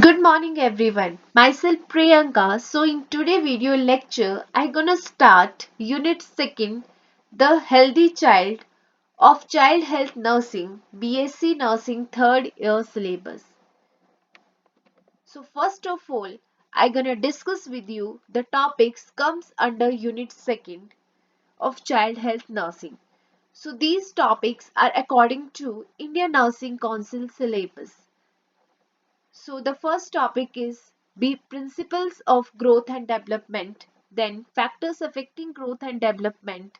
Good morning everyone. Myself Priyanka. So in today video lecture I gonna start unit 2nd, the healthy child of child health nursing, BSc nursing 3rd year syllabus. So first of all I gonna discuss with you the topics comes under unit 2nd of child health nursing. So these topics are according to Indian Nursing Council syllabus. So the first topic is be principles of growth and development, then factors affecting growth and development,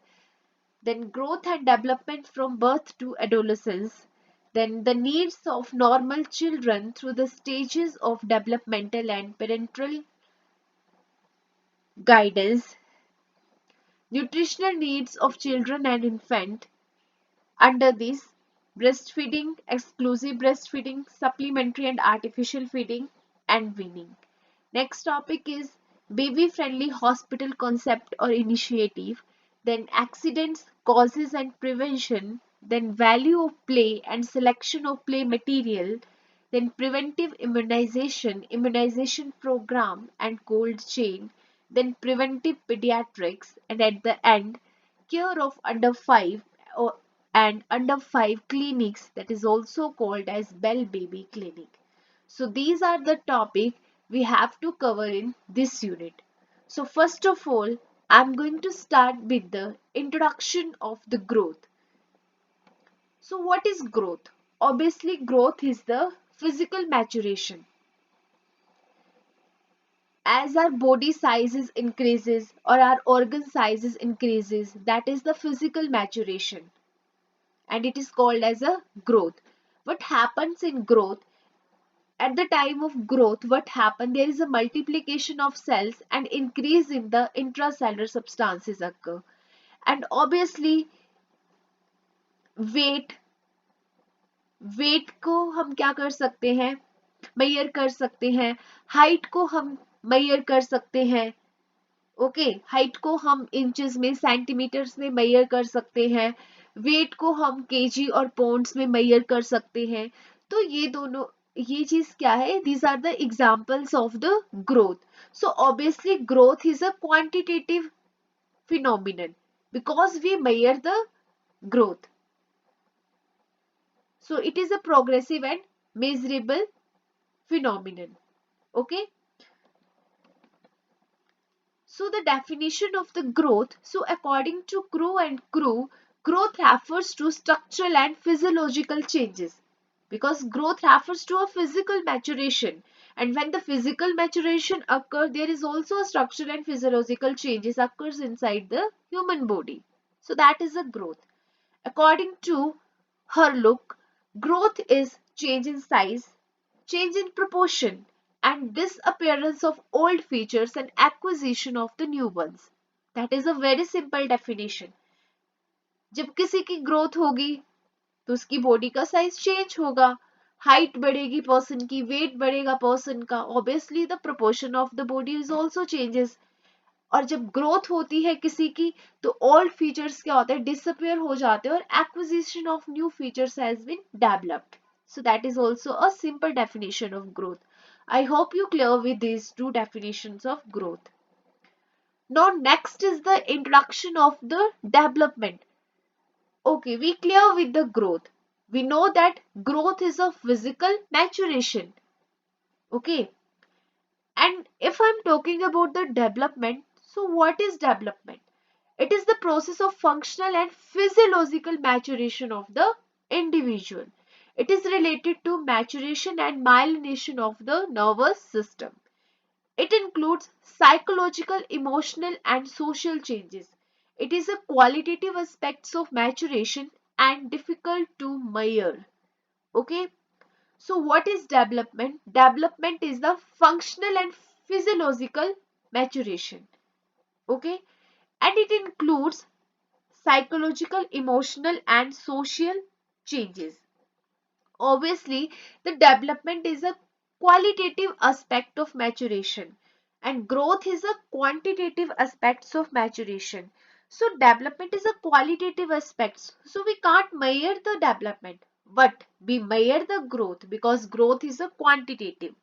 then growth and development from birth to adolescence, then the needs of normal children through the stages of developmental and parental guidance, nutritional needs of children and infant, under this breastfeeding, exclusive breastfeeding, supplementary and artificial feeding, and weaning. Next topic is baby friendly hospital concept or initiative, then accidents, causes and prevention, then value of play and selection of play material, then preventive immunization, immunization program and cold chain, then preventive pediatrics, and at the end, care of under 5 or and under 5 clinics, that is also called as Bell Baby Clinic. So these are the topic we have to cover in this unit. So first of all, I'm going to start with the introduction of the growth. So what is growth? Obviously growth is the physical maturation. As our body sizes increases or our organ sizes increases, that is the physical maturation and it is called as a growth. What happens in growth? At the time of growth, what happens? There is a multiplication of cells and increase in the intracellular substances occur. And obviously weight weight को हम क्या कर सकते हैं, major कर सकते हैं. Height को हम मेजर कर सकते हैं. ओके, हाइट को हम इंचेस में सेंटीमीटर्स में मेजर कर सकते हैं. वेट को हम केजी और पाउंड्स में मेजर कर सकते हैं. तो ये दोनों, ये चीज क्या है? These are the examples of the growth. So obviously growth is a quantitative phenomenon because we measure the growth. So it is a progressive and measurable phenomenon. Okay. So the definition of the growth. So according to Crow and Crew, growth refers to structural and physiological changes because growth refers to a physical maturation, and when the physical maturation occurs, there is also a structural and physiological changes occurs inside the human body. So that is a growth. According to Herlock, growth is change in size, change in proportion, and disappearance of old features and acquisition of the new ones. That is a very simple definition. जब किसी की growth होगी तो उसकी body का size change होगा, height बढ़ेगी person की, वेट बढ़ेगा पर्सन का, obviously the proportion of the body is also changes. और जब ग्रोथ होती है किसी की तो ओल्ड फीचर्स क्या होते हैं, डिसअपियर हो जाते हैं और acquisition of new features has been developed. So that is also a simple definition of growth. I hope you clear with these two definitions of growth. Now next is the introduction of the development. Okay, we clear with the growth. We know that growth is a physical maturation. Okay. And if I'm talking about the development, so what is development? It is the process of functional and physiological maturation of the individual. It is related to maturation and myelination of the nervous system. It includes psychological, emotional, and social changes. It is a qualitative aspects of maturation and difficult to measure. Okay. So what is development? Development is the functional and physiological maturation. Okay. And it includes psychological, emotional, and social changes. Obviously, the development is a qualitative aspect of maturation and growth is a quantitative aspects of maturation. So development is a qualitative aspect. So we can't measure the development, but we measure the growth because growth is a quantitative.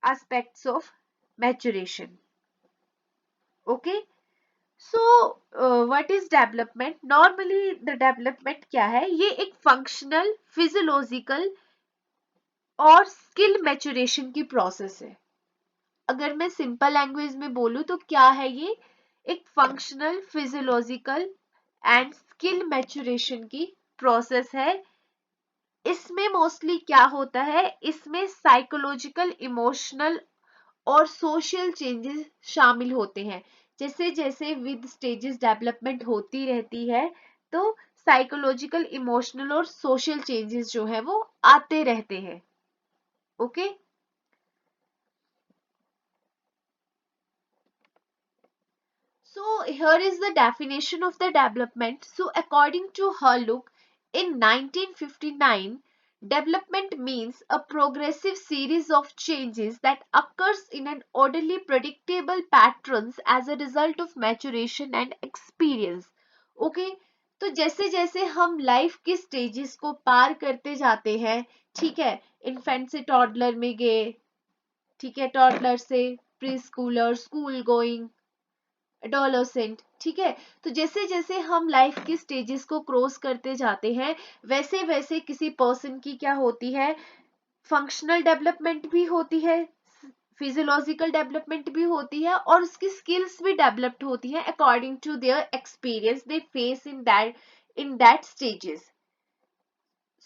aspects of maturation. Okay. So what is development? Normally the development क्या है? ये एक functional, physiological और skill maturation की process है. अगर मैं simple language में बोलूं तो क्या है ये? एक functional, physiological and skill maturation की प्रोसेस है. इसमें मोस्टली क्या होता है? इसमें साइकोलॉजिकल, इमोशनल और सोशल चेंजेस शामिल होते हैं. जैसे जैसे विद स्टेजेस डेवलपमेंट होती रहती है तो साइकोलॉजिकल, इमोशनल और सोशल चेंजेस जो है वो आते रहते हैं. Okay. So here is the definition of the development. So according to Herlock in 1959, development means a progressive series of changes that occurs in an orderly predictable patterns as a result of maturation and experience. Okay? तो जैसे जैसे हम life के stages को पार करते जाते हैं, ठीक है, इन्फेंट से टॉडलर में गए, ठीक है, टॉडलर से pre Schuler, school going, adolescent, ठीक है. तो जैसे जैसे हम लाइफ की स्टेजेस को क्रॉस करते जाते हैं वैसे वैसे किसी पर्सन की क्या होती है? फंक्शनल डेवलपमेंट भी होती है, फिजियोलॉजिकल डेवलपमेंट भी होती है और उसकी स्किल्स भी डेवलप्ड होती है according to their experience they face in that stages.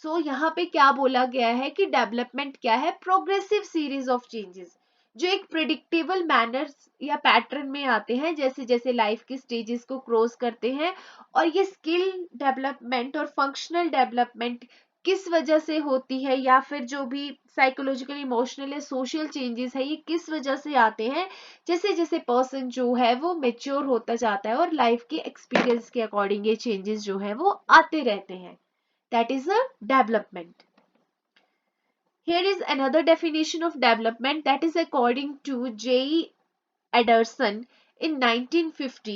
So यहाँ पे क्या बोला गया है कि डेवलपमेंट क्या है? प्रोग्रेसिव सीरीज ऑफ चेंजेस जो एक प्रिडिक्टेबल मैनर्स या पैटर्न में आते हैं जैसे जैसे लाइफ के स्टेजेस को क्रॉस करते हैं. और ये स्किल डेवलपमेंट और फंक्शनल डेवलपमेंट किस वजह से होती है या फिर जो भी साइकोलॉजिकल, इमोशनल या सोशल चेंजेस है ये किस वजह से आते हैं? जैसे जैसे पर्सन जो है वो मेच्योर होता जाता है और लाइफ के एक्सपीरियंस के अकॉर्डिंग ये चेंजेस जो है वो आते रहते हैं. That is a development. Here is another definition of development that is according to J. Ederson in 1950.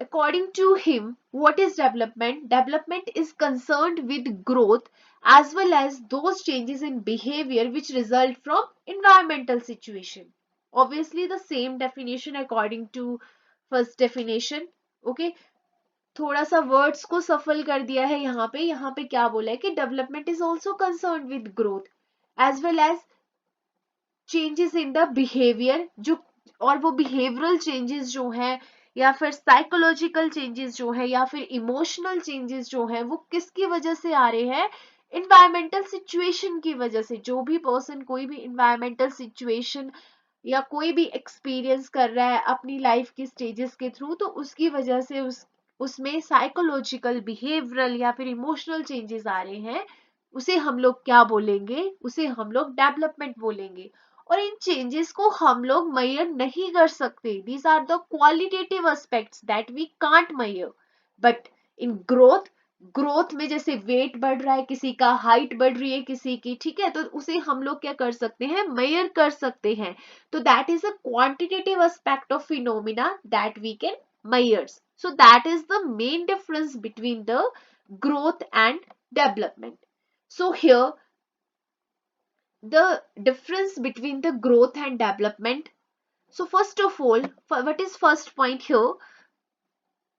According to him, what is development? Development is concerned with growth as well as those changes in behavior which result from environmental situation. Obviously, the same definition according to first definition. Okay. थोड़ा सा words को सफल कर दिया है. यहाँ पे क्या बोला है कि development is also concern with growth as well as changes in the behaviour, जो और वो बिहेवियरल चेंजेस जो है या फिर साइकोलॉजिकल चेंजेस जो है या फिर इमोशनल चेंजेस जो है वो किसकी वजह से आ रहे हैं? इन्वायरमेंटल सिचुएशन की वजह से. जो भी पर्सन कोई भी इन्वायरमेंटल सिचुएशन या कोई भी एक्सपीरियंस कर रहा है अपनी लाइफ के स्टेजेस के थ्रू तो उसकी वजह से उसमें साइकोलॉजिकल, बिहेवियरल या फिर इमोशनल चेंजेस आ रहे हैं, उसे हम लोग क्या बोलेंगे? उसे हम लोग डेवलपमेंट बोलेंगे. और इन चेंजेस को हम लोग मेजर नहीं कर सकते. These are the qualitative aspects that we can't measure. But in growth में जैसे वेट बढ़ रहा है किसी का, हाइट बढ़ रही है किसी की, ठीक है, तो उसे हम लोग क्या कर सकते हैं? मेजर कर सकते हैं. तो that is a quantitative aspect of phenomena that we can measure. So that is the main difference between the growth and development. So here the difference between the growth and development. So first of all, what is first point here?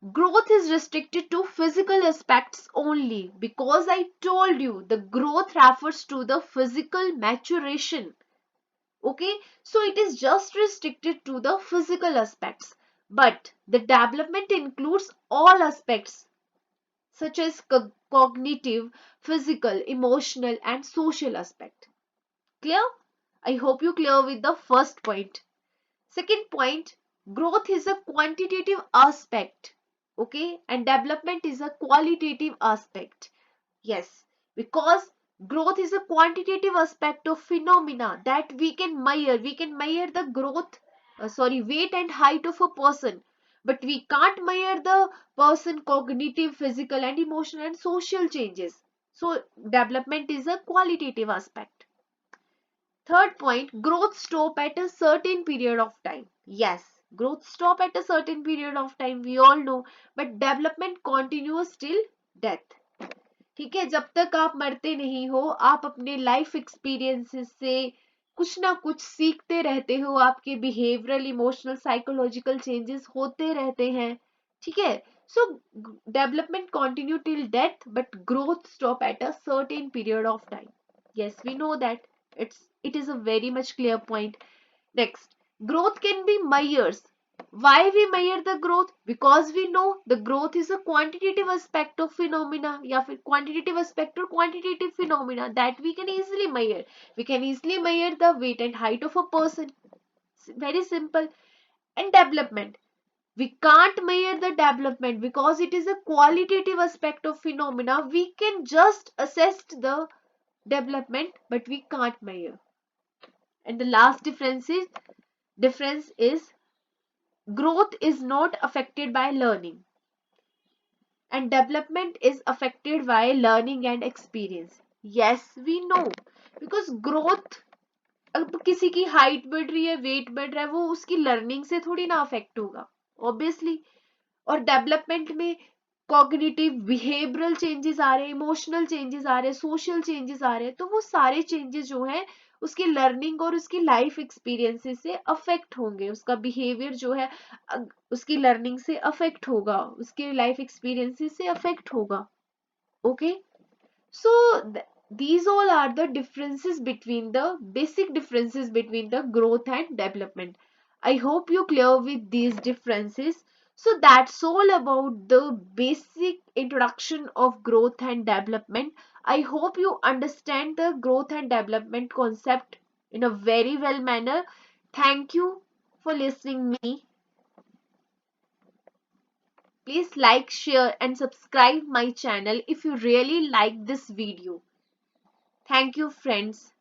Growth is restricted to physical aspects only because I told you the growth refers to the physical maturation. Okay, so it is just restricted to the physical aspects. But the development includes all aspects such as cognitive, physical, emotional and social aspect. Clear? I hope you clear with the first point. Second point, growth is a quantitative aspect, okay, and development is a qualitative aspect. Yes, because growth is a quantitative aspect of phenomena that we can measure. We can measure the weight and height of a person, but we can't measure the person cognitive, physical and emotional and social changes. So development is a qualitative aspect. Third point, growth stop at a certain period of time. Yes, growth stop at a certain period of time, we all know, but development continues till death. ठीक है, जब तक आप मरते नहीं हो आप अपने लाइफ एक्सपीरियंसेस से, कुछ ना कुछ सीखते रहते हो, आपके बिहेवियरल, इमोशनल, साइकोलॉजिकल चेंजेस होते रहते हैं, ठीक है। सो development continue till death but growth stop at a certain period of time. Yes, we know that. It is a very much clear point. Next, growth can be measures. Why we measure the growth? Because we know the growth is a quantitative aspect of phenomena, या फिर quantitative aspect or quantitative phenomena that we can easily measure. We can easily measure the weight and height of a person. Very simple. And development. We can't measure the development because it is a qualitative aspect of phenomena. We can just assess the development, but we can't measure. And the last difference is growth is not affected by learning and development is affected by learning and experience. Yes, we know, because growth, अब किसी की height बढ़ रही है, wait बढ़ रहा है, वो उसकी लर्निंग से थोड़ी ना अफेक्ट होगा, ऑब्वियसली। और डेवलपमेंट में कॉग्निटिव बिहेवियरल चेंजेस आ रहे हैं, इमोशनल चेंजेस आ रहे हैं, सोशल चेंजेस आ रहे हैं, तो वो सारे चेंजेस जो है उसकी लर्निंग और उसकी लाइफ एक्सपीरियंसेस से अफेक्ट होंगे। उसका बिहेवियर जो है उसकी लर्निंग से अफेक्ट होगा, उसके लाइफ एक्सपीरियंसेस से अफेक्ट होगा। Okay, so these all are the differences between the basic differences between the growth and development. I hope you clear with these differences. So that's all about the basic introduction of growth and development. I hope you understand the growth and development concept in a very well manner. Thank you for listening me. Please like, share and subscribe my channel if you really like this video. Thank you, friends.